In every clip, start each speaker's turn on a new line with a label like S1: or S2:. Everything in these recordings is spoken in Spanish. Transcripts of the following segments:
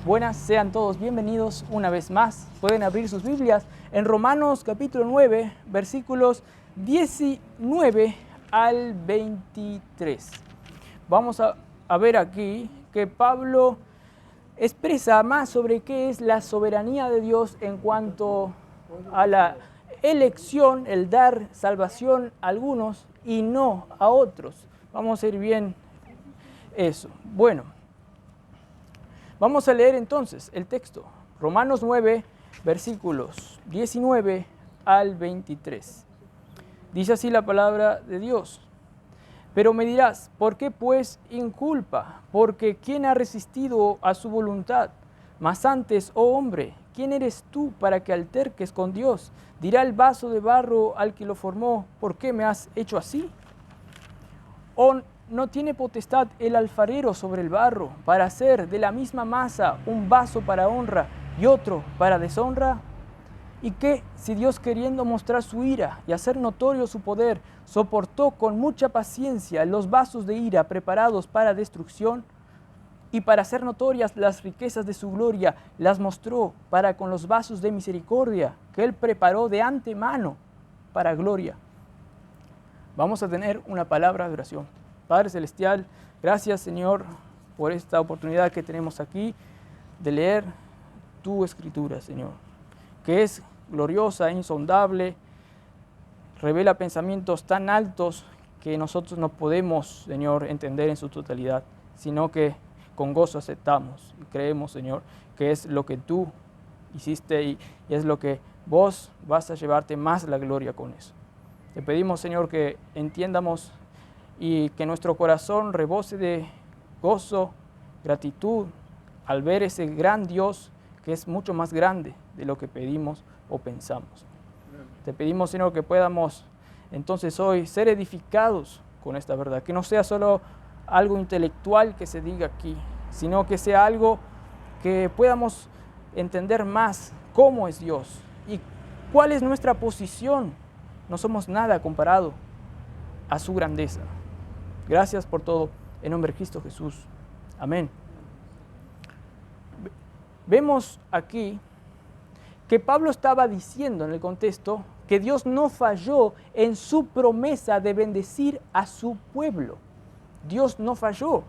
S1: Buenas, sean todos bienvenidos una vez más. Pueden abrir sus Biblias en Romanos capítulo 9, versículos 19 al 23. Vamos a ver aquí que Pablo expresa más sobre qué es la soberanía de Dios en cuanto a la elección, el dar salvación a algunos y no a otros. Vamos a ir bien eso. Bueno, vamos a leer entonces el texto. Romanos 9, versículos 19 al 23. Dice así la palabra de Dios. Pero me dirás, ¿por qué pues inculpa? Porque ¿quién ha resistido a su voluntad? Mas antes, oh hombre, ¿quién eres tú para que alterques con Dios? Dirá el vaso de barro al que lo formó, ¿por qué me has hecho así? ¿O no tiene potestad el alfarero sobre el barro para hacer de la misma masa un vaso para honra y otro para deshonra? ¿Y qué si Dios, queriendo mostrar su ira y hacer notorio su poder, soportó con mucha paciencia los vasos de ira preparados para destrucción? Y para hacer notorias las riquezas de su gloria, las mostró para con los vasos de misericordia que Él preparó de antemano para gloria. Vamos a tener una palabra de oración. Padre Celestial, gracias Señor por esta oportunidad que tenemos aquí de leer tu Escritura, Señor, que es gloriosa, insondable, revela pensamientos tan altos que nosotros no podemos, Señor, entender en su totalidad, sino que con gozo aceptamos y creemos, Señor, que es lo que tú hiciste y es lo que vos vas a llevarte más la gloria con eso. Te pedimos, Señor, que entiendamos y que nuestro corazón rebose de gozo, gratitud, al ver ese gran Dios que es mucho más grande de lo que pedimos o pensamos. Te pedimos, Señor, que podamos entonces hoy ser edificados con esta verdad, que no sea solo algo intelectual que se diga aquí, sino que sea algo que podamos entender más cómo es Dios y cuál es nuestra posición. No somos nada comparado a su grandeza. Gracias por todo, en nombre de Cristo Jesús. Amén. Vemos aquí que Pablo estaba diciendo en el contexto que Dios no falló en su promesa de bendecir a su pueblo. Dios no falló,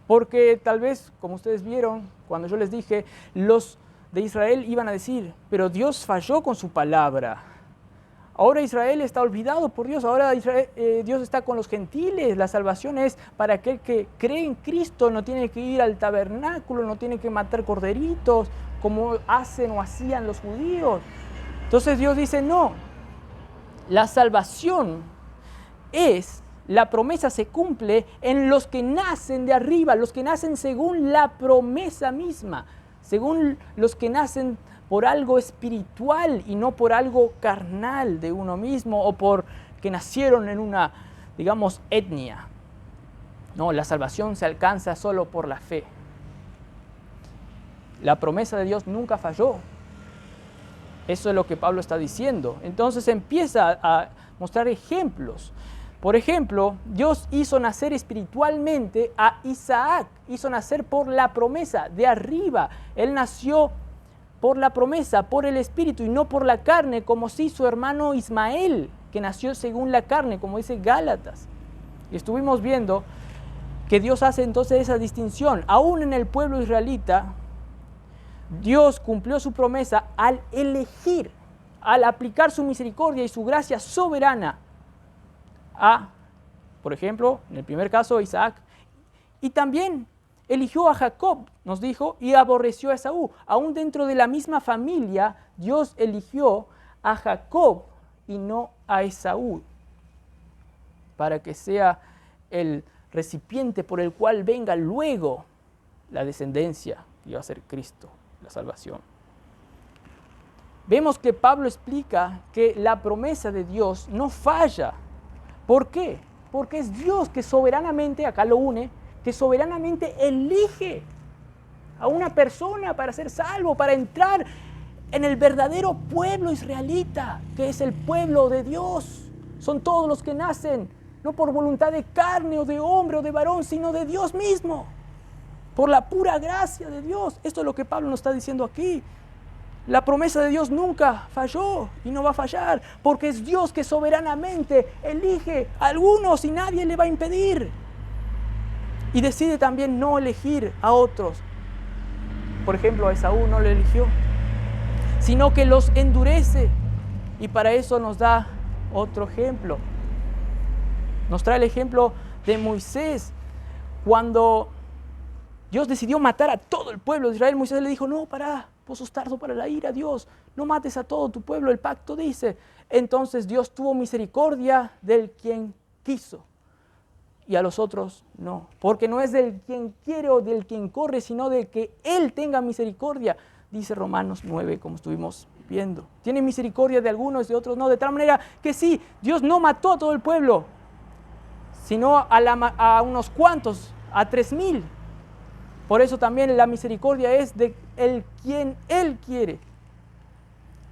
S1: porque tal vez, como ustedes vieron, cuando yo les dije, los de Israel iban a decir, pero Dios falló con su palabra. Ahora Israel está olvidado por Dios, ahora Dios está con los gentiles, la salvación es para aquel que cree en Cristo, no tiene que ir al tabernáculo, no tiene que matar corderitos, como hacen o hacían los judíos. Entonces Dios dice, no, la salvación es, la promesa se cumple en los que nacen de arriba, los que nacen según la promesa misma, según los que nacen por algo espiritual y no por algo carnal de uno mismo o por que nacieron en una, digamos, etnia. No, la salvación se alcanza solo por la fe. La promesa de Dios nunca falló. Eso es lo que Pablo está diciendo. Entonces empieza a mostrar ejemplos. Por ejemplo, Dios hizo nacer espiritualmente a Isaac, hizo nacer por la promesa de arriba. Él nació por la promesa, por el Espíritu y no por la carne, como sí su hermano Ismael, que nació según la carne, como dice Gálatas. Y estuvimos viendo que Dios hace entonces esa distinción. Aún en el pueblo israelita, Dios cumplió su promesa al elegir, al aplicar su misericordia y su gracia soberana a, por ejemplo, en el primer caso, Isaac, y también eligió a Jacob, nos dijo, y aborreció a Esaú. Aún dentro de la misma familia, Dios eligió a Jacob y no a Esaú, para que sea el recipiente por el cual venga luego la descendencia que iba a ser Cristo, la salvación. Vemos que Pablo explica que la promesa de Dios no falla. ¿Por qué? Porque es Dios que soberanamente, acá lo une, que soberanamente elige a una persona para ser salvo, para entrar en el verdadero pueblo israelita, que es el pueblo de Dios. Son todos los que nacen, no por voluntad de carne o de hombre o de varón, sino de Dios mismo. por la pura gracia de Dios. Esto es lo que Pablo nos está diciendo aquí. La promesa de Dios nunca falló y no va a fallar, porque es Dios que soberanamente elige a algunos y nadie le va a impedir. Y decide también no elegir a otros. Por ejemplo, a Esaú no le eligió, sino que los endurece. Y para eso nos da otro ejemplo. Nos trae el ejemplo de Moisés. Cuando Dios decidió matar a todo el pueblo de Israel, Moisés le dijo, no, pará, vos sos tardo para la ira, Dios, no mates a todo tu pueblo, el pacto dice. Entonces Dios tuvo misericordia del quien quiso y a los otros no, porque no es del quien quiere o del quien corre, sino de que Él tenga misericordia, dice Romanos 9, como estuvimos viendo. Tiene misericordia de algunos y de otros no, de tal manera que sí, Dios no mató a todo el pueblo, sino a unos cuantos, a 3,000. Por eso también la misericordia es de quien Él quiere.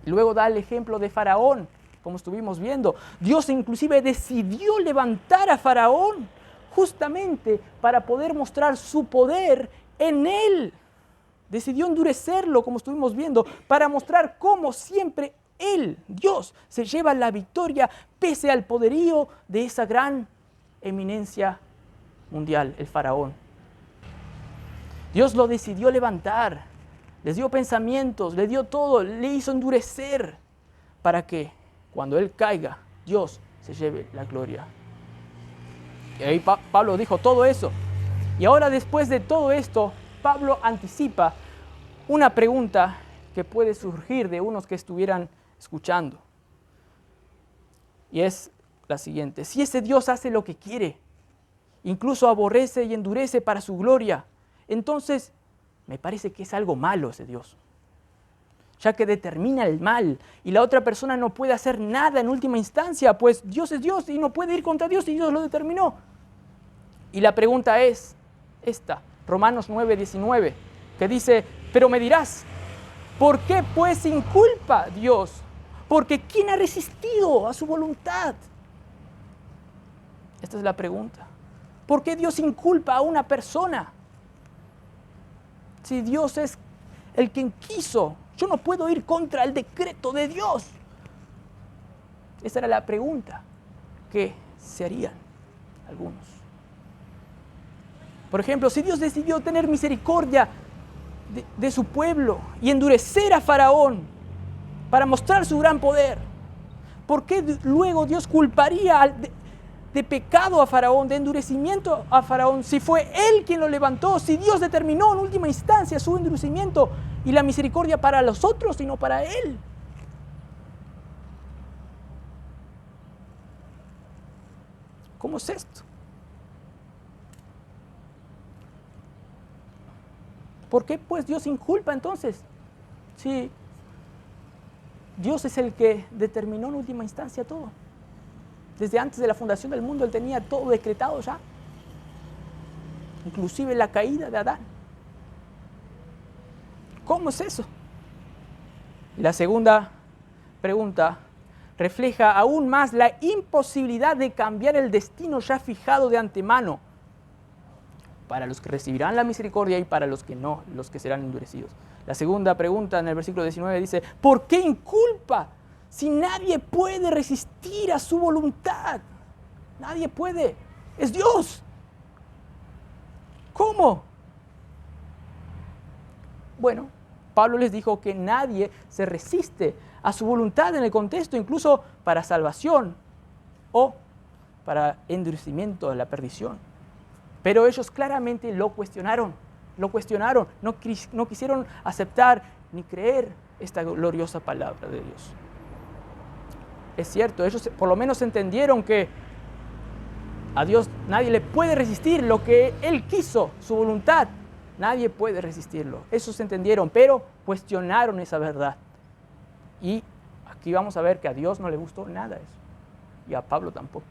S1: Y luego da el ejemplo de Faraón, como estuvimos viendo. Dios inclusive decidió levantar a Faraón justamente para poder mostrar su poder en él. Decidió endurecerlo, como estuvimos viendo, para mostrar cómo siempre Él, Dios, se lleva la victoria pese al poderío de esa gran eminencia mundial, el Faraón. Dios lo decidió levantar, les dio pensamientos, le dio todo, le hizo endurecer para que cuando Él caiga, Dios se lleve la gloria. Y ahí Pablo dijo todo eso. Y ahora después de todo esto, Pablo anticipa una pregunta que puede surgir de unos que estuvieran escuchando. Y es la siguiente: si ese Dios hace lo que quiere, incluso aborrece y endurece para su gloria, entonces me parece que es algo malo ese Dios, ya que determina el mal y la otra persona no puede hacer nada en última instancia, pues Dios es Dios y no puede ir contra Dios y Dios lo determinó. Y la pregunta es esta, Romanos 9:19, que dice, pero me dirás, ¿por qué pues inculpa Dios? Porque ¿quién ha resistido a su voluntad? Esta es la pregunta. ¿Por qué Dios inculpa a una persona? Si Dios es el quien quiso, yo no puedo ir contra el decreto de Dios. Esa era la pregunta que se harían algunos. Por ejemplo, si Dios decidió tener misericordia de su pueblo y endurecer a Faraón para mostrar su gran poder, ¿por qué luego Dios culparía de pecado a Faraón, de endurecimiento a Faraón, si fue Él quien lo levantó, si Dios determinó en última instancia su endurecimiento y la misericordia para los otros y no para Él? ¿Cómo es esto? ¿Por qué pues Dios inculpa entonces? Si Dios es el que determinó en última instancia todo. Desde antes de la fundación del mundo Él tenía todo decretado ya. Inclusive la caída de Adán. ¿Cómo es eso? Y la segunda pregunta refleja aún más la imposibilidad de cambiar el destino ya fijado de antemano para los que recibirán la misericordia y para los que no, los que serán endurecidos. La segunda pregunta en el versículo 19 dice, ¿por qué inculpa si nadie puede resistir a su voluntad? Nadie puede, es Dios. ¿Cómo? Bueno, Pablo les dijo que nadie se resiste a su voluntad en el contexto, incluso para salvación o para endurecimiento de la perdición. Pero ellos claramente lo cuestionaron, no quisieron aceptar ni creer esta gloriosa palabra de Dios. Es cierto, ellos por lo menos entendieron que a Dios nadie le puede resistir lo que Él quiso, su voluntad, nadie puede resistirlo. Esos entendieron, pero cuestionaron esa verdad. Y aquí vamos a ver que a Dios no le gustó nada eso, y a Pablo tampoco.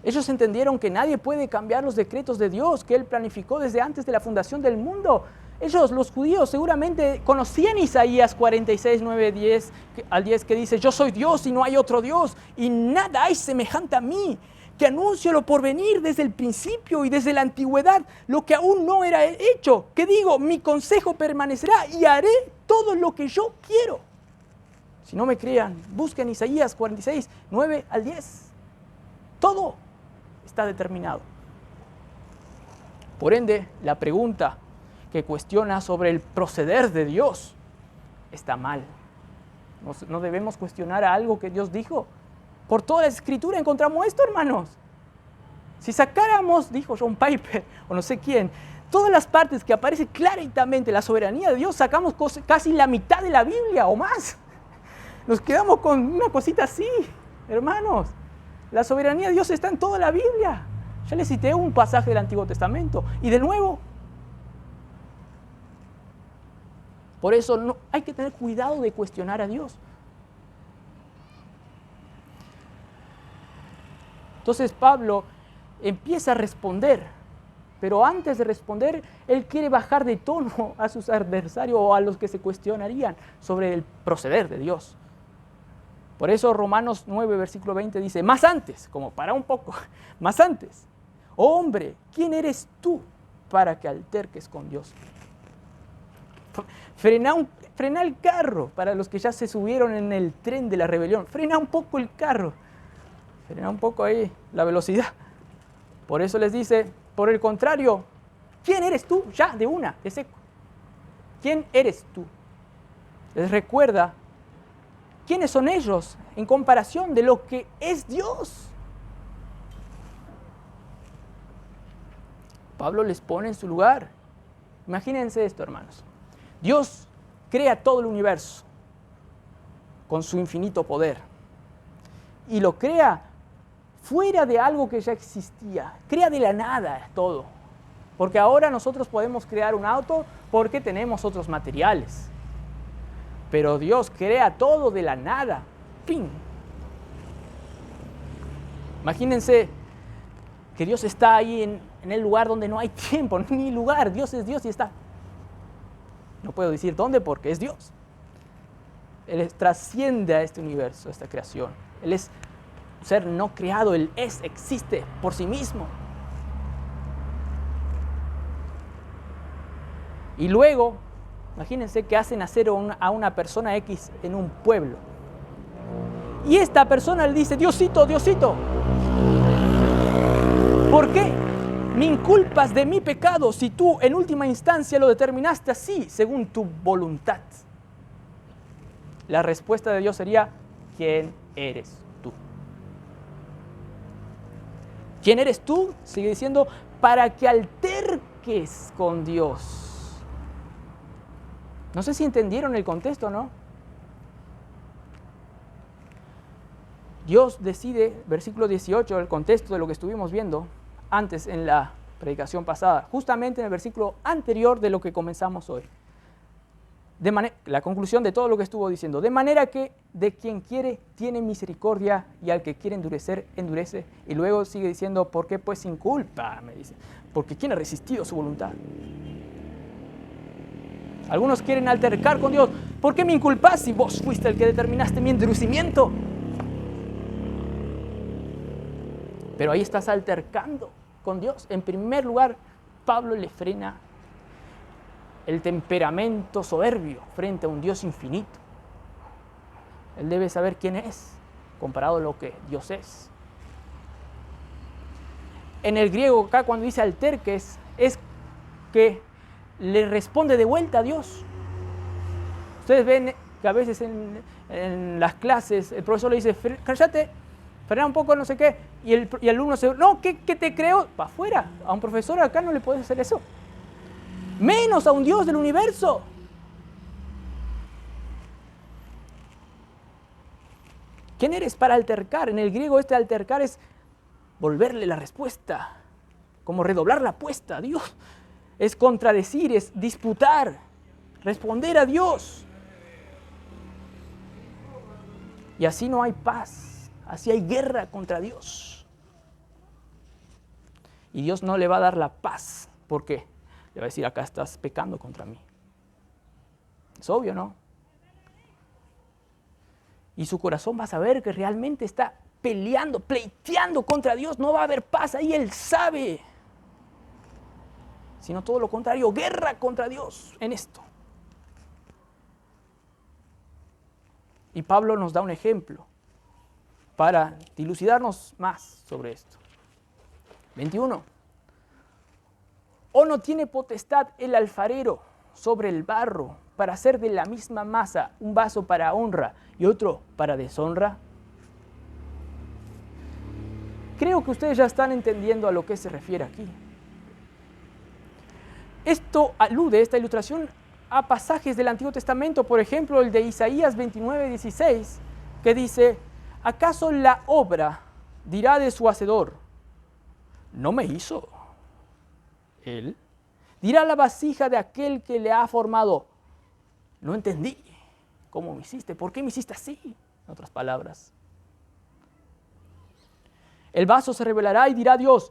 S1: Ellos entendieron que nadie puede cambiar los decretos de Dios, que Él planificó desde antes de la fundación del mundo. Ellos, los judíos, seguramente conocían Isaías 46, 9, 10 al 10, que dice, yo soy Dios y no hay otro Dios, y nada hay semejante a mí, que anuncio lo por venir desde el principio y desde la antigüedad, lo que aún no era hecho, que digo, mi consejo permanecerá y haré todo lo que yo quiero. Si no me crean, busquen Isaías 46, 9 al 10. Todo está determinado. Por ende, la pregunta que cuestiona sobre el proceder de Dios está mal. No debemos cuestionar a algo que Dios dijo. Por toda la Escritura encontramos esto, hermanos. Si sacáramos, dijo John Piper, o no sé quién, todas las partes que aparece claramente la soberanía de Dios, sacamos casi la mitad de la Biblia o más. Nos quedamos con una cosita así, hermanos. La soberanía de Dios está en toda la Biblia. Ya les cité un pasaje del Antiguo Testamento. Y de nuevo, por eso no, hay que tener cuidado de cuestionar a Dios. Entonces Pablo empieza a responder, pero antes de responder, él quiere bajar de tono a sus adversarios o a los que se cuestionarían sobre el proceder de Dios. Por eso Romanos 9, versículo 20 dice, más antes, como para un poco, más antes, oh hombre, ¿quién eres tú para que alterques con Dios? Frena el carro para los que ya se subieron en el tren de la rebelión. Frena un poco el carro. Frena un poco ahí la velocidad. Por eso les dice, por el contrario, ¿quién eres tú? Ya, de seco. ¿Quién eres tú? Les recuerda quiénes son ellos en comparación de lo que es Dios. Pablo les pone en su lugar. Imagínense esto, hermanos. Dios crea todo el universo con su infinito poder y lo crea fuera de algo que ya existía. Crea de la nada todo. Porque ahora nosotros podemos crear un auto porque tenemos otros materiales. Pero Dios crea todo de la nada. ¡Ping! Imagínense que Dios está ahí en el lugar donde no hay tiempo, ni lugar. Dios es Dios y está. No puedo decir dónde porque es Dios. Él trasciende a este universo, a esta creación. Él es un ser no creado, Él existe por sí mismo. Y luego, imagínense que hace nacer a una persona X en un pueblo. Y esta persona le dice, Diosito, Diosito, ¿por qué me inculpas de mi pecado si tú en última instancia lo determinaste así, según tu voluntad? La respuesta de Dios sería, ¿quién eres tú? ¿Quién eres tú? Sigue diciendo, para que alterques con Dios. No sé si entendieron el contexto, ¿no? Dios decide, versículo 18, el contexto de lo que estuvimos viendo antes en la predicación pasada, justamente en el versículo anterior de lo que comenzamos hoy. La conclusión de todo lo que estuvo diciendo, de manera que de quien quiere tiene misericordia y al que quiere endurecer, endurece. Y luego sigue diciendo, ¿por qué pues sin culpa? Me dice, porque ¿quién ha resistido su voluntad? Algunos quieren altercar con Dios. ¿Por qué me inculpas si vos fuiste el que determinaste mi endurecimiento? Pero ahí estás altercando con Dios. En primer lugar, Pablo le frena el temperamento soberbio frente a un Dios infinito. Él debe saber quién es, comparado a lo que Dios es. En el griego, acá cuando dice alterques, es que le responde de vuelta a Dios. Ustedes ven que a veces en las clases el profesor le dice, cállate, frena un poco, no sé qué, y el alumno se no, ¿qué te creo? Para afuera. A un profesor acá no le puedes hacer eso. Menos a un Dios del universo. ¿Quién eres para altercar? En el griego este altercar es volverle la respuesta, como redoblar la apuesta a Dios. Es contradecir, es disputar, responder a Dios. Y así no hay paz, así hay guerra contra Dios. Y Dios no le va a dar la paz. ¿Por qué? Le va a decir, acá estás pecando contra mí. Es obvio, ¿no? Y su corazón va a saber que realmente está peleando, pleiteando contra Dios, no va a haber paz ahí, Él sabe. Sino todo lo contrario, guerra contra Dios en esto. Y Pablo nos da un ejemplo para dilucidarnos más sobre esto. 21. ¿O no tiene potestad el alfarero sobre el barro para hacer de la misma masa un vaso para honra y otro para deshonra? Creo que ustedes ya están entendiendo a lo que se refiere aquí. Esto alude, esta ilustración, a pasajes del Antiguo Testamento, por ejemplo, el de Isaías 29:16, que dice: ¿acaso la obra dirá de su hacedor, no me hizo él? Dirá la vasija de aquel que le ha formado, no entendí cómo me hiciste, ¿por qué me hiciste así? En otras palabras. El vaso se revelará y dirá a Dios,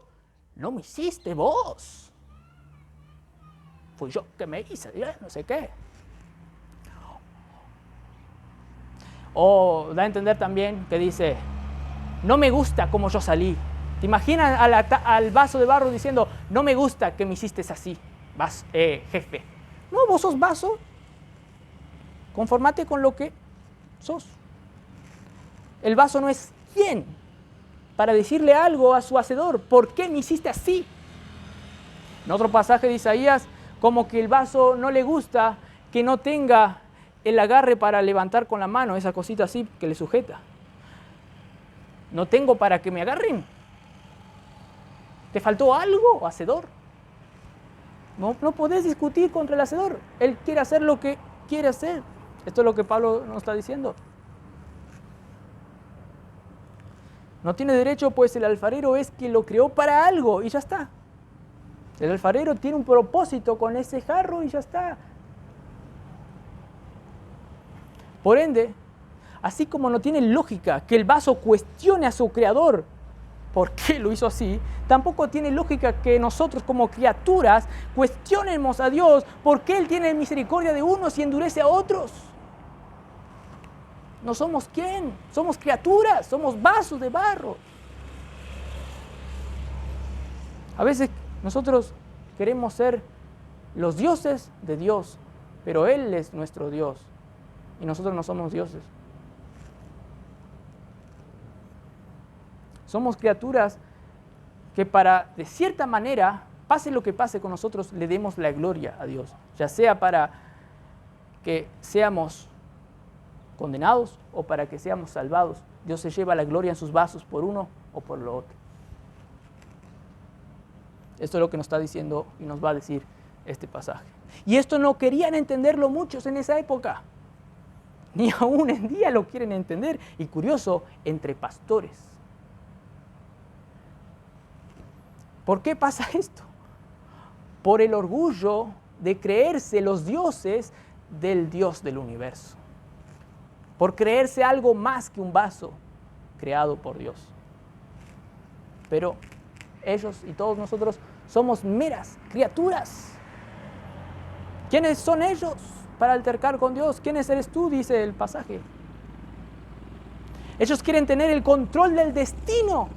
S1: no me hiciste vos. Fui yo que me hice, no sé qué. O da a entender también que dice, no me gusta como yo salí. ¿Te imaginas al vaso de barro diciendo, no me gusta que me hiciste así, jefe? No, vos sos vaso, conformate con lo que sos. El vaso no es quién para decirle algo a su hacedor, ¿por qué me hiciste así? En otro pasaje de Isaías, como que el vaso no le gusta que no tenga el agarre para levantar con la mano, esa cosita así que le sujeta. No tengo para que me agarren. ¿Te faltó algo, hacedor? No podés discutir contra el hacedor. Él quiere hacer lo que quiere hacer. Esto es lo que Pablo nos está diciendo. No tiene derecho, pues el alfarero es quien lo creó para algo y ya está. El alfarero tiene un propósito con ese jarro y ya está. Por ende, así como no tiene lógica que el vaso cuestione a su creador por qué lo hizo así, tampoco tiene lógica que nosotros como criaturas cuestionemos a Dios por qué Él tiene misericordia de unos y endurece a otros. No somos quién, somos criaturas, somos vasos de barro. A veces nosotros queremos ser los dioses de Dios, pero Él es nuestro Dios y nosotros no somos dioses. Somos criaturas que para, de cierta manera, pase lo que pase con nosotros, le demos la gloria a Dios, ya sea para que seamos condenados o para que seamos salvados. Dios se lleva la gloria en sus vasos por uno o por lo otro. Esto es lo que nos está diciendo y nos va a decir este pasaje. Y esto no querían entenderlo muchos en esa época. Ni aún en día lo quieren entender. Y curioso, entre pastores. ¿Por qué pasa esto? Por el orgullo de creerse los dioses del Dios del universo. Por creerse algo más que un vaso creado por Dios. Pero ellos y todos nosotros somos meras criaturas. ¿Quiénes son ellos para altercar con Dios? ¿Quiénes eres tú? Dice el pasaje. Ellos quieren tener el control del destino,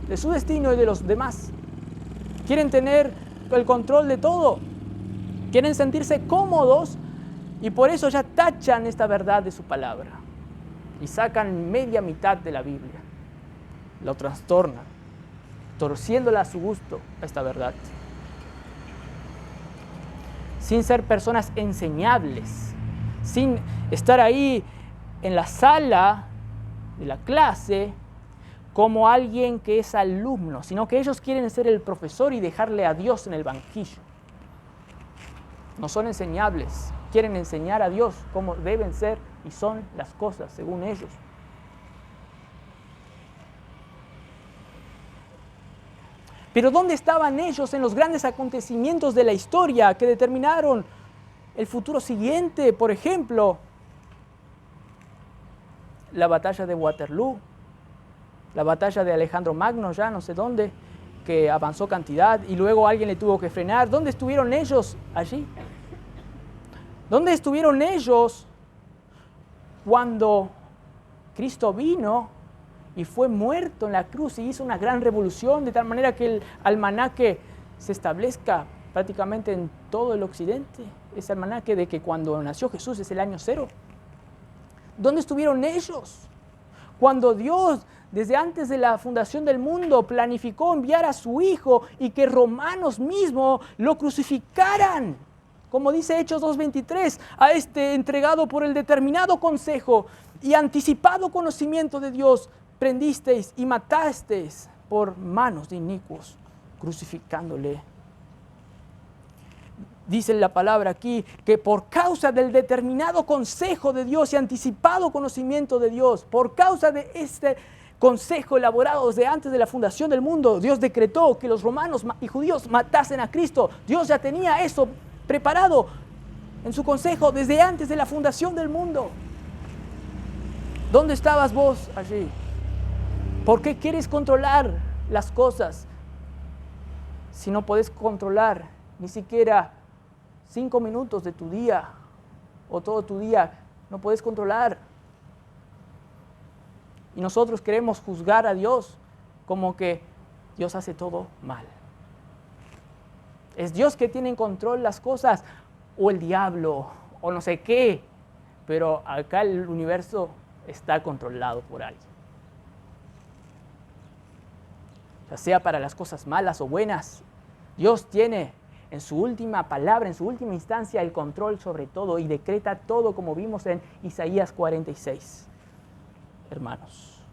S1: de su destino y de los demás. Quieren tener el control de todo. Quieren sentirse cómodos y por eso ya tachan esta verdad de su palabra y sacan media mitad de la Biblia. Lo trastornan, torciéndola a su gusto esta verdad. Sin ser personas enseñables, sin estar ahí en la sala de la clase como alguien que es alumno, sino que ellos quieren ser el profesor y dejarle a Dios en el banquillo. No son enseñables, quieren enseñar a Dios cómo deben ser y son las cosas según ellos. Pero ¿dónde estaban ellos en los grandes acontecimientos de la historia que determinaron el futuro siguiente? Por ejemplo, la batalla de Waterloo, la batalla de Alejandro Magno, ya no sé dónde, que avanzó cantidad y luego alguien le tuvo que frenar. ¿Dónde estuvieron ellos allí? ¿Dónde estuvieron ellos cuando Cristo vino y fue muerto en la cruz y hizo una gran revolución de tal manera que el almanaque se establezca prácticamente en todo el occidente. Ese almanaque de que cuando nació Jesús es el año 0. ¿Dónde estuvieron ellos? Cuando Dios, desde antes de la fundación del mundo, planificó enviar a su Hijo y que romanos mismos lo crucificaran. Como dice Hechos 2:23, a este entregado por el determinado consejo y anticipado conocimiento de Dios, prendisteis y matasteis por manos de inicuos, crucificándole. Dice la palabra aquí que por causa del determinado consejo de Dios y anticipado conocimiento de Dios, por causa de este consejo elaborado desde antes de la fundación del mundo, Dios decretó que los romanos y judíos matasen a Cristo. Dios ya tenía eso preparado en su consejo desde antes de la fundación del mundo. ¿Dónde estabas vos allí? ¿Por qué quieres controlar las cosas si no podés controlar ni siquiera 5 minutos de tu día o todo tu día? No puedes controlar. Y nosotros queremos juzgar a Dios como que Dios hace todo mal. Es Dios que tiene en control las cosas, o el diablo, o no sé qué. Pero acá el universo está controlado por alguien. Ya sea para las cosas malas o buenas, Dios tiene en su última palabra, en su última instancia, el control sobre todo y decreta todo, como vimos en Isaías 46. Hermanos.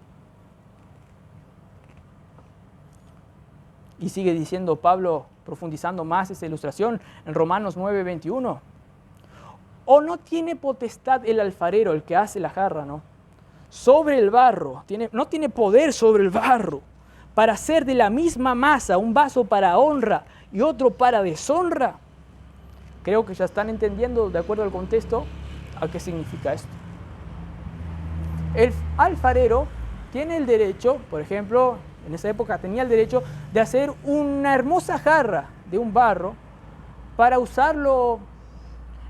S1: Y sigue diciendo Pablo, profundizando más esa ilustración, en Romanos 9:21. ¿O no tiene potestad el alfarero, el que hace la jarra, no? Sobre el barro, no tiene poder sobre el barro, para hacer de la misma masa un vaso para honra y otro para deshonra? Creo que ya están entendiendo, de acuerdo al contexto, a qué significa esto. El alfarero tiene el derecho, por ejemplo, en esa época tenía el derecho de hacer una hermosa jarra de un barro para usarlo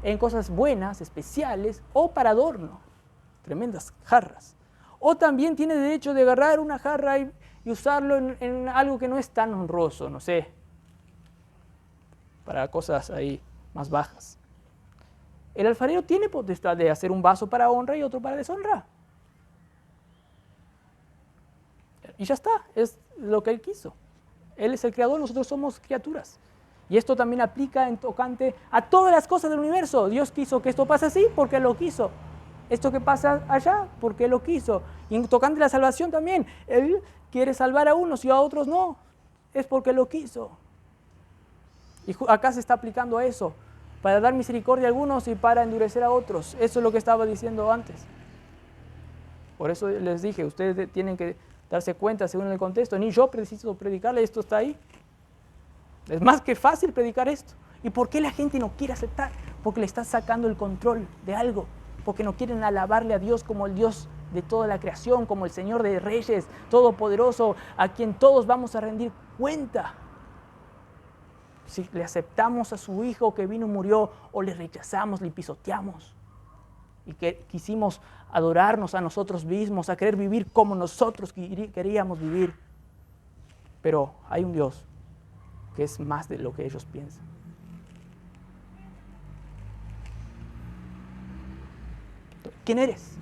S1: en cosas buenas, especiales, o para adorno. Tremendas jarras. O también tiene derecho de agarrar una jarra y usarlo en algo que no es tan honroso, no sé, para cosas ahí más bajas. El alfarero tiene potestad de hacer un vaso para honra y otro para deshonra. Y ya está, es lo que Él quiso. Él es el creador, nosotros somos criaturas. Y esto también aplica en tocante a todas las cosas del universo. Dios quiso que esto pase así porque Él lo quiso. Esto que pasa allá porque Él lo quiso. Y en tocante a la salvación también. Él quiere salvar a unos y a otros no. Es porque Él lo quiso. Y acá se está aplicando a eso. Para dar misericordia a algunos y para endurecer a otros. Eso es lo que estaba diciendo antes. Por eso les dije, ustedes tienen que darse cuenta según el contexto. Ni yo preciso predicarle, esto está ahí. Es más que fácil predicar esto. ¿Y por qué la gente no quiere aceptar? Porque le está sacando el control de algo. Porque no quieren alabarle a Dios como el Dios de toda la creación, como el Señor de Reyes, Todopoderoso, a quien todos vamos a rendir cuenta. Si le aceptamos a su Hijo que vino y murió, o le rechazamos, le pisoteamos. Y que quisimos adorarnos a nosotros mismos, a querer vivir como nosotros queríamos vivir. Pero hay un Dios que es más de lo que ellos piensan. ¿Quién eres?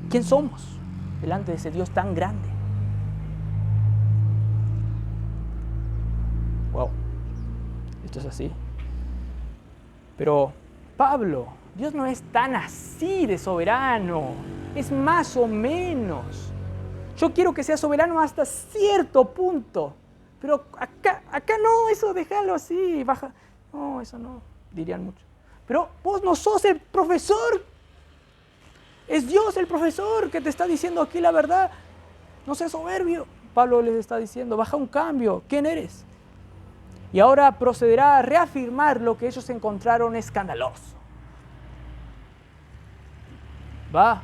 S1: ¿Quién somos delante de ese Dios tan grande? Wow, esto es así. Pero Pablo, Dios no es tan así de soberano, es más o menos. Yo quiero que sea soberano hasta cierto punto. Pero acá no, eso déjalo así, baja. No, eso no, dirían muchos. Pero vos no sos el profesor. Es Dios el profesor que te está diciendo aquí la verdad. No seas soberbio. Pablo les está diciendo, baja un cambio. ¿Quién eres? Y ahora procederá a reafirmar lo que ellos encontraron escandaloso. Va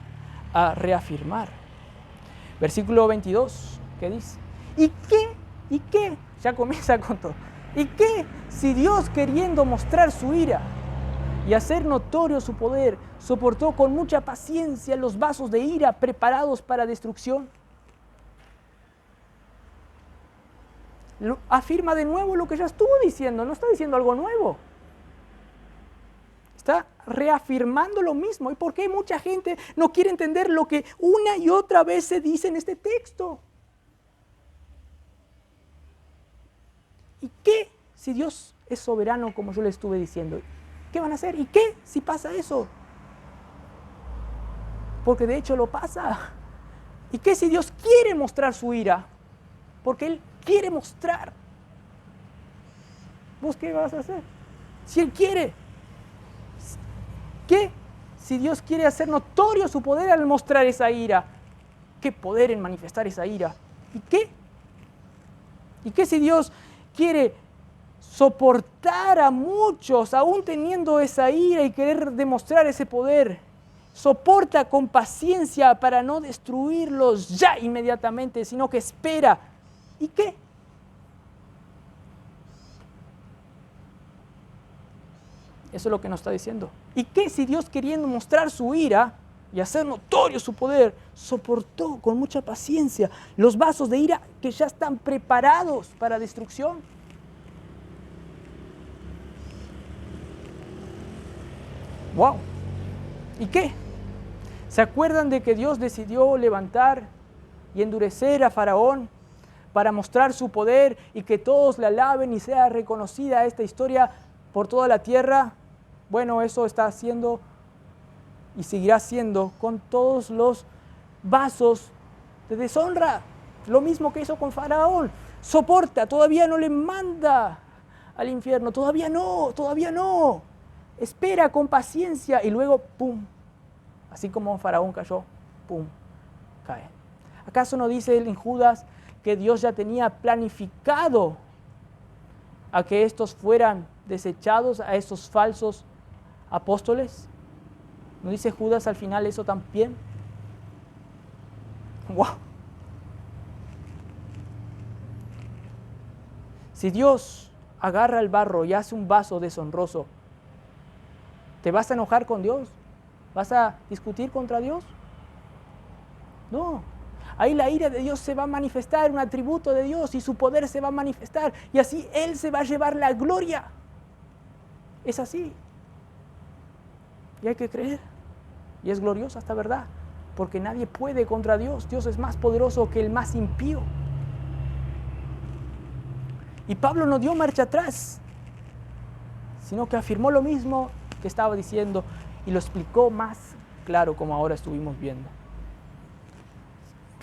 S1: a reafirmar. Versículo 22, ¿qué dice? ¿Y qué? ¿Y qué? Ya comienza con todo. ¿Y qué si Dios, queriendo mostrar su ira y hacer notorio su poder, soportó con mucha paciencia los vasos de ira preparados para destrucción? afirma de nuevo lo que ya estuvo diciendo, no está diciendo algo nuevo. Está reafirmando lo mismo. ¿Y por qué mucha gente no quiere entender lo que una y otra vez se dice en este texto? ¿Y qué si Dios es soberano como yo le estuve diciendo? ¿Qué van a hacer? ¿Y qué si pasa eso? Porque de hecho lo pasa. ¿Y qué si Dios quiere mostrar su ira? Porque Él quiere mostrar. ¿Vos qué vas a hacer? Si Él quiere. ¿Qué si Dios quiere hacer notorio su poder al mostrar esa ira? ¿Qué poder en manifestar esa ira? ¿Y qué? ¿Y qué si Dios quiere soportar a muchos, aún teniendo esa ira y querer demostrar ese poder? Soporta con paciencia para no destruirlos ya inmediatamente, sino que espera. ¿Y qué? Eso es lo que nos está diciendo. ¿Y qué si Dios, queriendo mostrar su ira y hacer notorio su poder, soportó con mucha paciencia los vasos de ira que ya están preparados para destrucción? ¡Wow! ¿Y qué? ¿Se acuerdan de que Dios decidió levantar y endurecer a Faraón para mostrar su poder y que todos le alaben y sea reconocida esta historia por toda la tierra? Bueno, eso está haciendo y seguirá siendo con todos los vasos de deshonra. Lo mismo que hizo con Faraón. Soporta, todavía no le manda al infierno, todavía no. Espera con paciencia y luego, ¡pum! Así como Faraón cayó, ¡pum!, cae. ¿Acaso no dice él en Judas que Dios ya tenía planificado a que estos fueran desechados, a estos falsos apóstoles? ¿No dice Judas al final eso también? ¡Wow! Si Dios agarra el barro y hace un vaso deshonroso, ¿te vas a enojar con Dios? ¿Vas a discutir contra Dios? No. Ahí la ira de Dios se va a manifestar, un atributo de Dios, y su poder se va a manifestar, y así Él se va a llevar la gloria. Es así. Y hay que creer. Y es gloriosa esta verdad, porque nadie puede contra Dios. Dios es más poderoso que el más impío. Y Pablo no dio marcha atrás, sino que afirmó lo mismo que estaba diciendo y lo explicó más claro como ahora estuvimos viendo.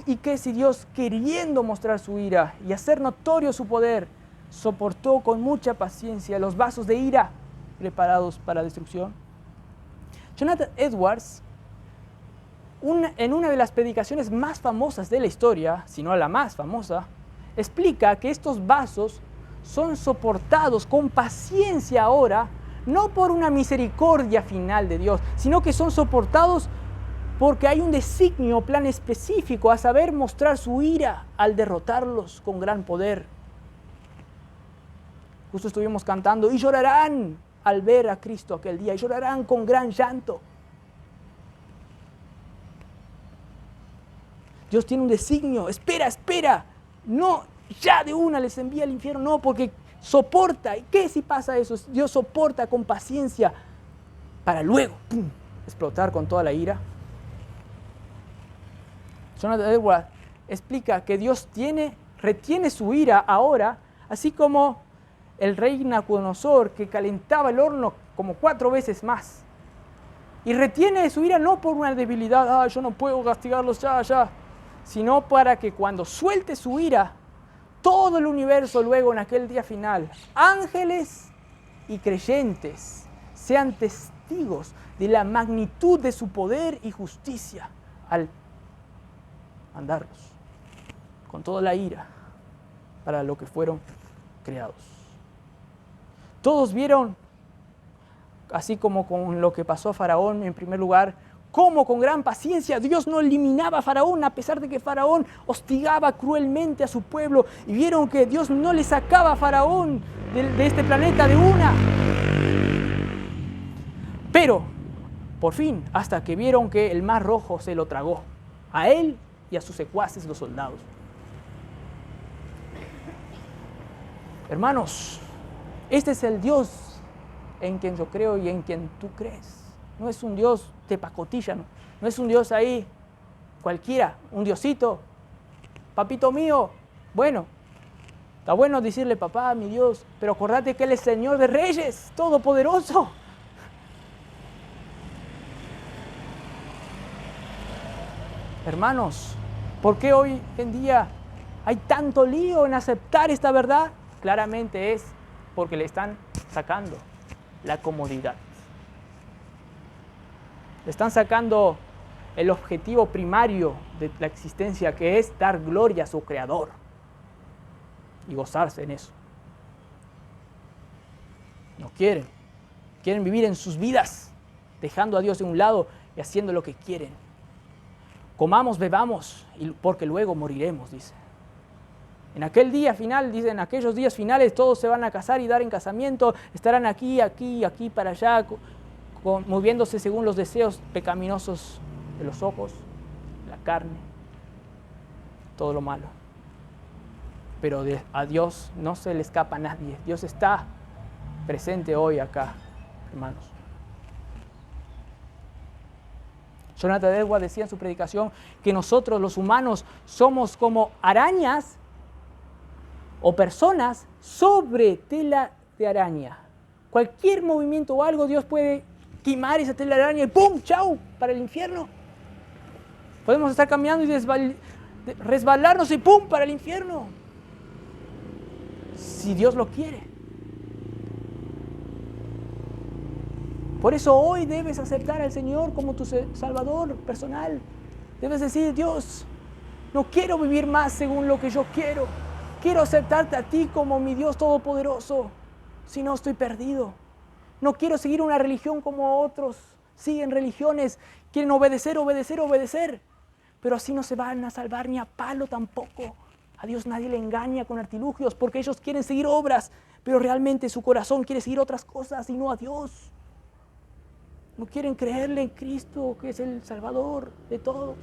S1: ¿Y qué si Dios, queriendo mostrar su ira y hacer notorio su poder, soportó con mucha paciencia los vasos de ira preparados para destrucción? Jonathan Edwards, en una de las predicaciones más famosas de la historia, si no la más famosa, explica que estos vasos son soportados con paciencia ahora, no por una misericordia final de Dios, sino que son soportados porque hay un designio, plan específico, a saber, mostrar su ira al derrotarlos con gran poder. Justo estuvimos cantando, y llorarán al ver a Cristo aquel día, y llorarán con gran llanto. Dios tiene un designio, espera, no, ya de una les envía al infierno, no, porque soporta. ¿Y qué si pasa eso? Dios soporta con paciencia para luego, ¡pum!, explotar con toda la ira. Jonathan Edwards explica que Dios retiene su ira ahora, así como el rey Nabucodonosor, que calentaba el horno como 4 veces más. Y retiene su ira no por una debilidad, yo no puedo castigarlos ya, sino para que cuando suelte su ira, todo el universo luego en aquel día final, ángeles y creyentes, sean testigos de la magnitud de su poder y justicia al mandarlos con toda la ira para lo que fueron creados. Todos vieron, así como con lo que pasó a Faraón en primer lugar, cómo con gran paciencia Dios no eliminaba a Faraón a pesar de que Faraón hostigaba cruelmente a su pueblo, y vieron que Dios no le sacaba a Faraón de este planeta de una. Pero, por fin, hasta que vieron que el Mar Rojo se lo tragó, a él y a sus secuaces, los soldados. Hermanos, este es el Dios en quien yo creo y en quien tú crees. No es un Dios de pacotilla, no es un Dios ahí cualquiera, un Diosito, papito mío. Bueno, está bueno decirle papá, mi Dios, pero acordate que Él es Señor de Reyes, todopoderoso. Hermanos, ¿por qué hoy en día hay tanto lío en aceptar esta verdad? Claramente es porque le están sacando la comodidad. Le están sacando el objetivo primario de la existencia, que es dar gloria a su Creador y gozarse en eso. No quieren. Quieren vivir en sus vidas, dejando a Dios de un lado y haciendo lo que quieren. Comamos, bebamos, porque luego moriremos, dice. En aquel día final, dicen, en aquellos días finales todos se van a casar y dar en casamiento, estarán aquí, aquí, aquí, para allá, moviéndose según los deseos pecaminosos de los ojos, la carne, todo lo malo. Pero a Dios no se le escapa a nadie. Dios está presente hoy acá, hermanos. Jonathan Edwards decía en su predicación que nosotros los humanos somos como arañas o personas sobre tela de araña. Cualquier movimiento o algo, Dios puede quemar esa tela de araña y ¡pum! ¡Chau! Para el infierno. Podemos estar caminando y resbalarnos y ¡pum! Para el infierno. Si Dios lo quiere. Por eso hoy debes aceptar al Señor como tu Salvador personal. Debes decir, Dios, no quiero vivir más según lo que yo quiero. Quiero aceptarte a ti como mi Dios todopoderoso. Si no, estoy perdido. No quiero seguir una religión como otros siguen religiones. Quieren obedecer, obedecer, obedecer. Pero así no se van a salvar ni a palo tampoco. A Dios nadie le engaña con artilugios porque ellos quieren seguir obras, pero realmente su corazón quiere seguir otras cosas y no a Dios. No quieren creerle en Cristo, que es el Salvador de todos,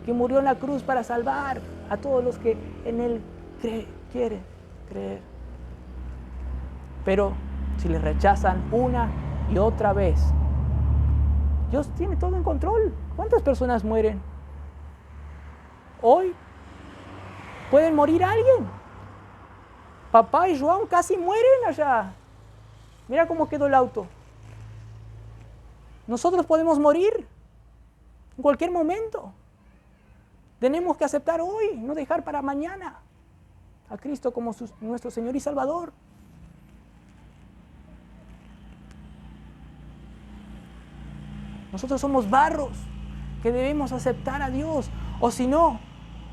S1: que murió en la cruz para salvar a todos los que en Él quieren creer. Pero si le rechazan una y otra vez, Dios tiene todo en control. ¿Cuántas personas mueren? Hoy pueden morir alguien. Papá y João casi mueren allá. Mira cómo quedó el auto. Nosotros podemos morir en cualquier momento. Tenemos que aceptar hoy, no dejar para mañana a Cristo como nuestro Señor y Salvador. Nosotros somos barros que debemos aceptar a Dios, o si no,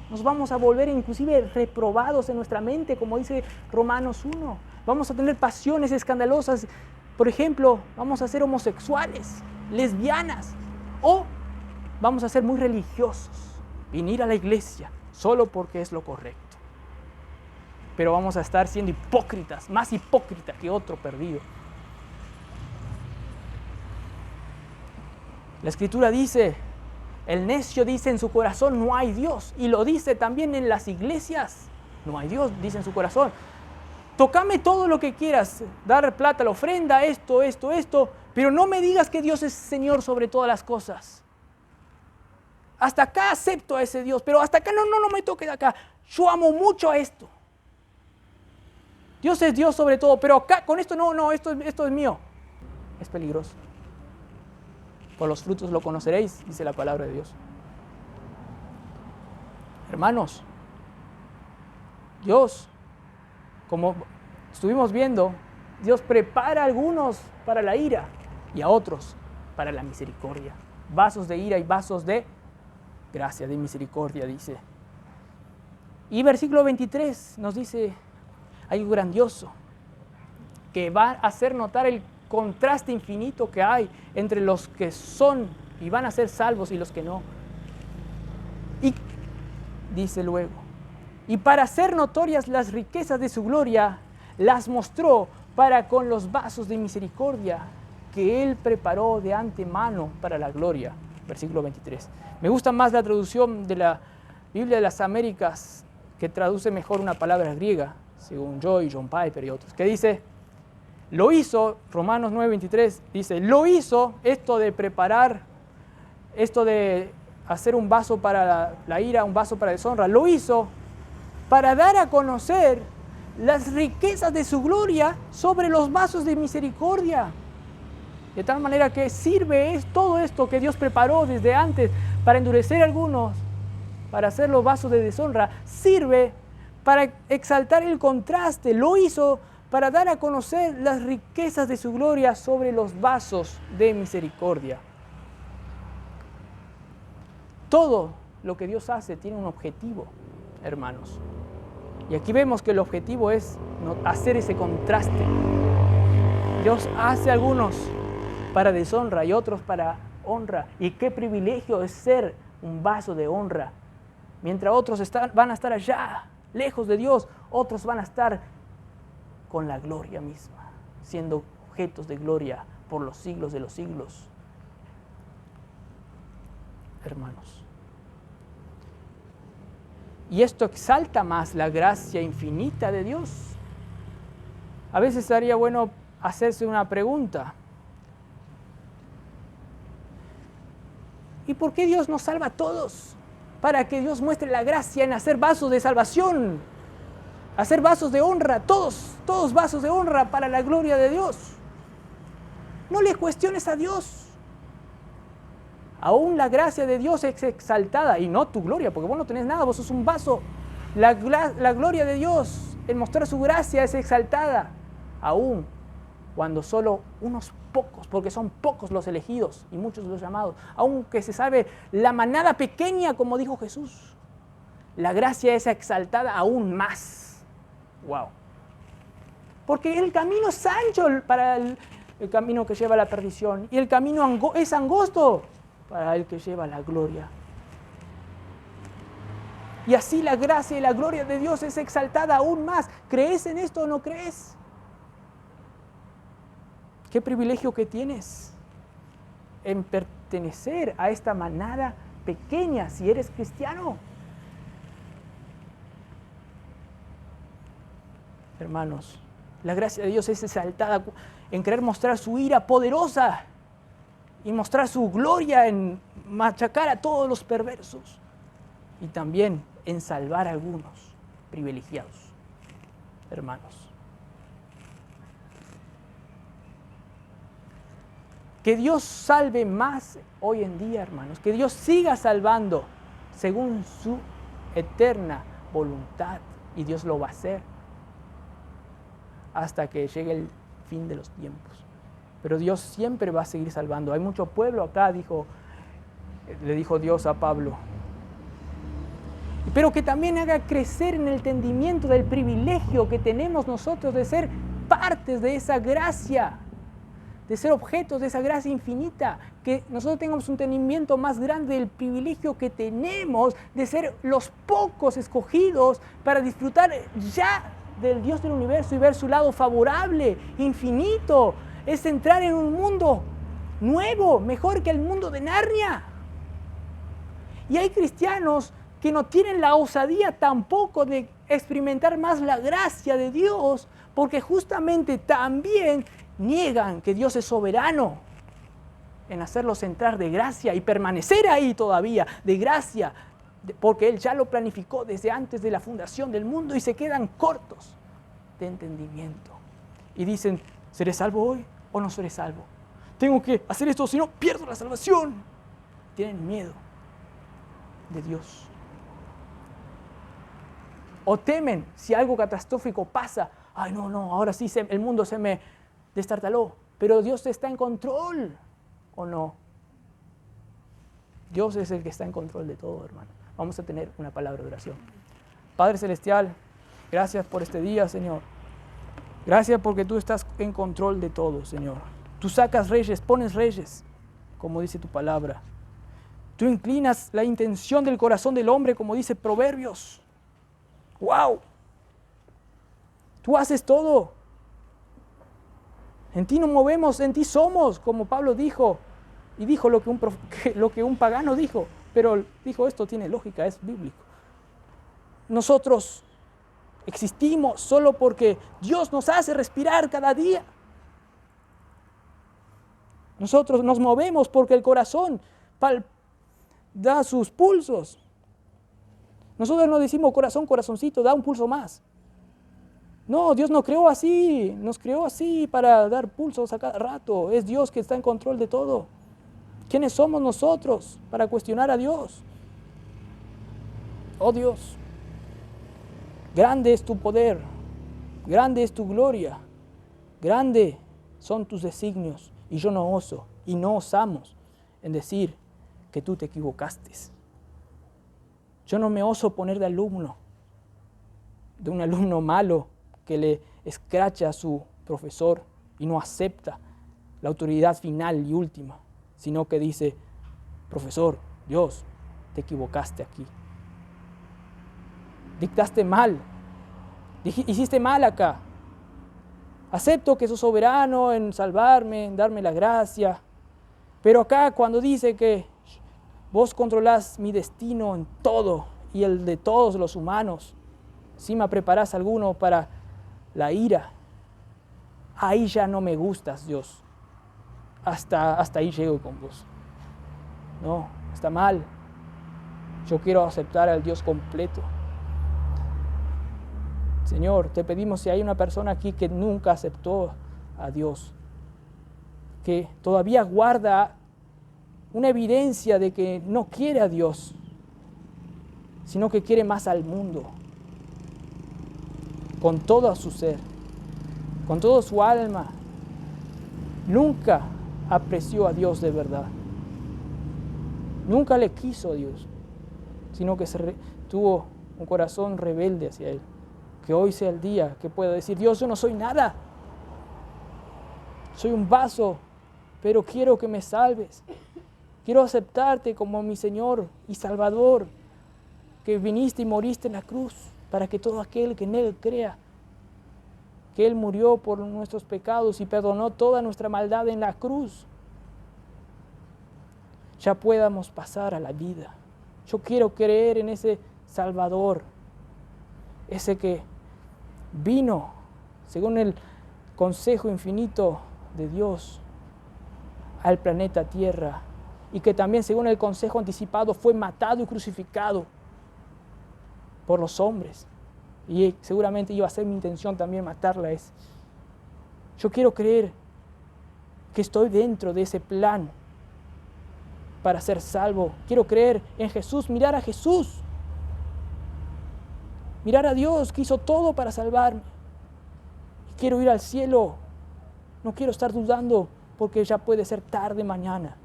S1: nos vamos a volver inclusive reprobados en nuestra mente, como dice Romanos 1. Vamos a tener pasiones escandalosas. Por ejemplo, vamos a ser homosexuales, lesbianas, o vamos a ser muy religiosos, venir a la iglesia solo porque es lo correcto. Pero vamos a estar siendo hipócritas, más hipócritas que otro perdido. La Escritura dice, el necio dice en su corazón, no hay Dios. Y lo dice también en las iglesias, no hay Dios, dice en su corazón. Tócame todo lo que quieras, dar plata, la ofrenda, esto, pero no me digas que Dios es Señor sobre todas las cosas. Hasta acá acepto a ese Dios, pero hasta acá no me toques de acá. Yo amo mucho a esto. Dios es Dios sobre todo, pero acá con esto esto es mío. Es peligroso. Por los frutos lo conoceréis, dice la palabra de Dios. Hermanos, Dios, como estuvimos viendo, Dios prepara a algunos para la ira y a otros para la misericordia. Vasos de ira y vasos de gracia, de misericordia, dice. Y versículo 23 nos dice algo grandioso que va a hacer notar el contraste infinito que hay entre los que son y van a ser salvos y los que no. Y dice luego, y para hacer notorias las riquezas de su gloria, las mostró para con los vasos de misericordia que Él preparó de antemano para la gloria. Versículo 23. Me gusta más la traducción de la Biblia de las Américas, que traduce mejor una palabra griega. según Joy, John Piper y otros, que dice, lo hizo, Romanos 9:23, dice, lo hizo esto de preparar, esto de hacer un vaso para la ira, un vaso para la deshonra, lo hizo para dar a conocer las riquezas de su gloria sobre los vasos de misericordia. De tal manera que sirve todo esto que Dios preparó desde antes para endurecer a algunos, para hacer los vasos de deshonra, sirve para exaltar el contraste. Lo hizo para dar a conocer las riquezas de su gloria sobre los vasos de misericordia. Todo lo que Dios hace tiene un objetivo, hermanos. Y aquí vemos que el objetivo es hacer ese contraste. Dios hace algunos para deshonra y otros para honra. Y qué privilegio es ser un vaso de honra. Mientras otros van a estar allá, lejos de Dios, otros van a estar con la gloria misma, siendo objetos de gloria por los siglos de los siglos. Hermanos. Y esto exalta más la gracia infinita de Dios. A veces estaría bueno hacerse una pregunta. ¿Y por qué Dios nos salva a todos? Para que Dios muestre la gracia en hacer vasos de salvación, hacer vasos de honra, todos vasos de honra para la gloria de Dios. No le cuestiones a Dios. Aún la gracia de Dios es exaltada, y no tu gloria, porque vos no tenés nada, vos sos un vaso. La gloria de Dios, en mostrar su gracia, es exaltada, aún cuando solo unos pocos, porque son pocos los elegidos y muchos los llamados, aunque se sabe la manada pequeña, como dijo Jesús, la gracia es exaltada aún más. Wow. Porque el camino es ancho para el camino que lleva a la perdición, y el camino es angosto para el que lleva la gloria. Y así la gracia y la gloria de Dios es exaltada aún más. ¿Crees en esto o no crees? Qué privilegio que tienes en pertenecer a esta manada pequeña si eres cristiano. Hermanos, la gracia de Dios es exaltada en querer mostrar su ira poderosa y mostrar su gloria en machacar a todos los perversos y también en salvar a algunos privilegiados, hermanos. Que Dios salve más hoy en día, hermanos. Que Dios siga salvando según su eterna voluntad. Y Dios lo va a hacer hasta que llegue el fin de los tiempos. Pero Dios siempre va a seguir salvando. Hay mucho pueblo acá, le dijo Dios a Pablo. Pero que también haga crecer en el entendimiento del privilegio que tenemos nosotros de ser partes de esa gracia, de ser objetos de esa gracia infinita, que nosotros tengamos un entendimiento más grande del privilegio que tenemos de ser los pocos escogidos para disfrutar ya del Dios del universo y ver su lado favorable, infinito. Es entrar en un mundo nuevo, mejor que el mundo de Narnia. Y hay cristianos que no tienen la osadía tampoco de experimentar más la gracia de Dios, porque justamente también niegan que Dios es soberano en hacerlos entrar de gracia y permanecer ahí todavía de gracia, porque Él ya lo planificó desde antes de la fundación del mundo, y se quedan cortos de entendimiento. Y dicen, ¿seré salvo hoy o no seré salvo? Tengo que hacer esto, si no pierdo la salvación. Tienen miedo de Dios. O temen si algo catastrófico pasa. Ay, no, ahora sí el mundo se me destartaló. Pero Dios está en control, ¿o no? Dios es el que está en control de todo, hermano. Vamos a tener una palabra de oración. Padre Celestial, gracias por este día, Señor. Gracias porque tú estás en control de todo, Señor. Tú sacas reyes, pones reyes, como dice tu palabra. Tú inclinas la intención del corazón del hombre, como dice Proverbios. ¡Wow! Tú haces todo. En ti nos movemos, en ti somos, como Pablo dijo. Y dijo lo que un pagano dijo. Pero dijo, esto tiene lógica, es bíblico. Nosotros Existimos solo porque Dios nos hace respirar cada día. Nosotros nos movemos porque el corazón da sus pulsos. Nosotros no decimos corazón, corazoncito, da un pulso más. No, Dios nos creó así para dar pulsos a cada rato. Es Dios que está en control de todo. ¿Quiénes somos nosotros para cuestionar a Dios? Oh Dios, grande es tu poder, grande es tu gloria, grande son tus designios, y yo no oso y no osamos en decir que tú te equivocaste. Yo no me oso poner de alumno, de un alumno malo que le escracha a su profesor y no acepta la autoridad final y última, sino que dice, profesor, Dios, te equivocaste aquí. Dictaste mal, hiciste mal acá. Acepto que sos soberano en salvarme, en darme la gracia, pero acá cuando dice que vos controlás mi destino en todo y el de todos los humanos, encima preparás alguno para la ira, ahí ya no me gustas, Dios. Hasta ahí llego con vos. No, está mal. Yo quiero aceptar al Dios completo. Señor, te pedimos si hay una persona aquí que nunca aceptó a Dios, que todavía guarda una evidencia de que no quiere a Dios, sino que quiere más al mundo, con todo su ser, con todo su alma, nunca apreció a Dios de verdad, nunca le quiso a Dios, sino que tuvo un corazón rebelde hacia Él. Que hoy sea el día que pueda decir, Dios, yo no soy nada, soy un vaso, pero quiero que me salves. Quiero aceptarte como mi Señor y Salvador, que viniste y moriste en la cruz para que todo aquel que en Él crea, que Él murió por nuestros pecados y perdonó toda nuestra maldad en la cruz, ya podamos pasar a la vida. Yo quiero creer en ese Salvador, ese que vino según el consejo infinito de Dios al planeta Tierra y que también según el consejo anticipado fue matado y crucificado por los hombres, y seguramente iba a ser mi intención también matarla. Yo quiero creer que estoy dentro de ese plan para ser salvo. Quiero creer en Jesús, mirar a Jesús, mirar a Dios que hizo todo para salvarme. Quiero ir al cielo. No quiero estar dudando porque ya puede ser tarde mañana.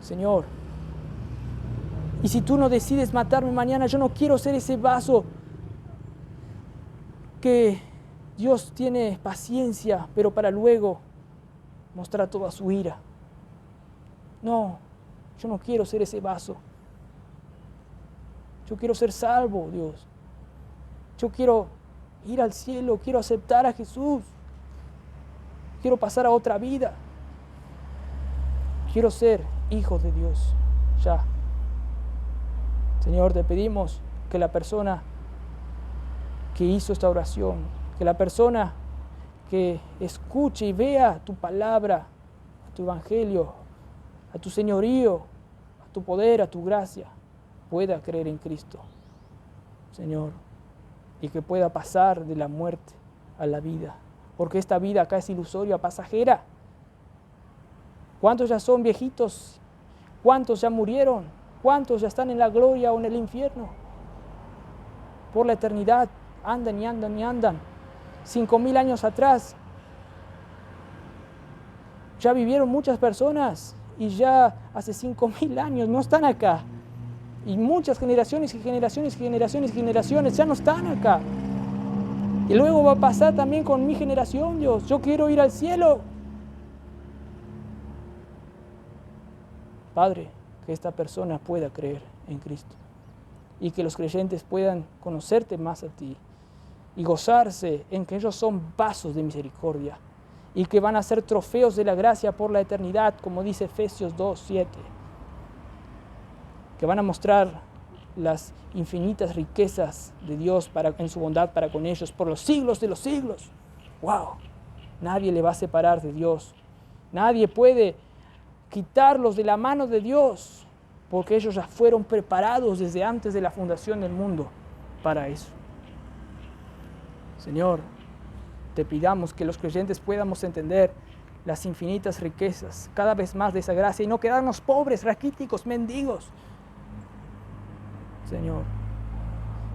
S1: Señor, y si tú no decides matarme mañana, yo no quiero ser ese vaso que Dios tiene paciencia, pero para luego mostrar toda su ira. No, yo no quiero ser ese vaso. Yo quiero ser salvo, Dios. Yo quiero ir al cielo, quiero aceptar a Jesús. Quiero pasar a otra vida. Quiero ser hijo de Dios, ya. Señor, te pedimos que la persona que hizo esta oración, que la persona que escuche y vea tu palabra, a tu evangelio, a tu señorío, a tu poder, a tu gracia, pueda creer en Cristo, Señor, y que pueda pasar de la muerte a la vida, porque esta vida acá es ilusoria, pasajera. ¿Cuántos ya son viejitos? ¿Cuántos ya murieron? ¿Cuántos ya están en la gloria o en el infierno? Por la eternidad andan y andan y andan. 5.000 años atrás ya vivieron muchas personas y ya hace 5.000 años no están acá. Y muchas generaciones y generaciones y generaciones y generaciones ya no están acá. Y luego va a pasar también con mi generación, Dios. Yo quiero ir al cielo. Padre, que esta persona pueda creer en Cristo y que los creyentes puedan conocerte más a ti y gozarse en que ellos son vasos de misericordia y que van a ser trofeos de la gracia por la eternidad, como dice Efesios 2:7. que van a mostrar las infinitas riquezas de Dios en su bondad para con ellos por los siglos de los siglos. ¡Wow! Nadie le va a separar de Dios. Nadie puede quitarlos de la mano de Dios, porque ellos ya fueron preparados desde antes de la fundación del mundo para eso. Señor, te pidamos que los creyentes podamos entender las infinitas riquezas cada vez más de esa gracia y no quedarnos pobres, raquíticos, mendigos. Señor,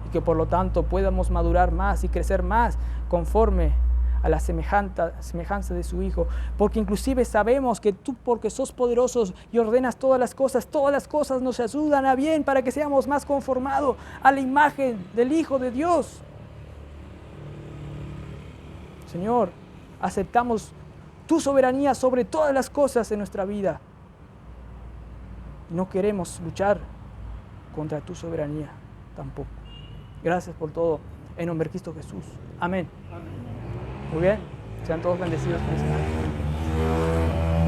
S1: y que por lo tanto podamos madurar más y crecer más conforme a la semejanza de su Hijo, porque inclusive sabemos que tú, porque sos poderoso y ordenas todas las cosas nos ayudan a bien para que seamos más conformados a la imagen del Hijo de Dios. Señor, aceptamos tu soberanía sobre todas las cosas en nuestra vida. No queremos luchar contra tu soberanía tampoco. Gracias por todo, en nombre de Cristo Jesús. Amén. Muy bien, sean todos bendecidos por ese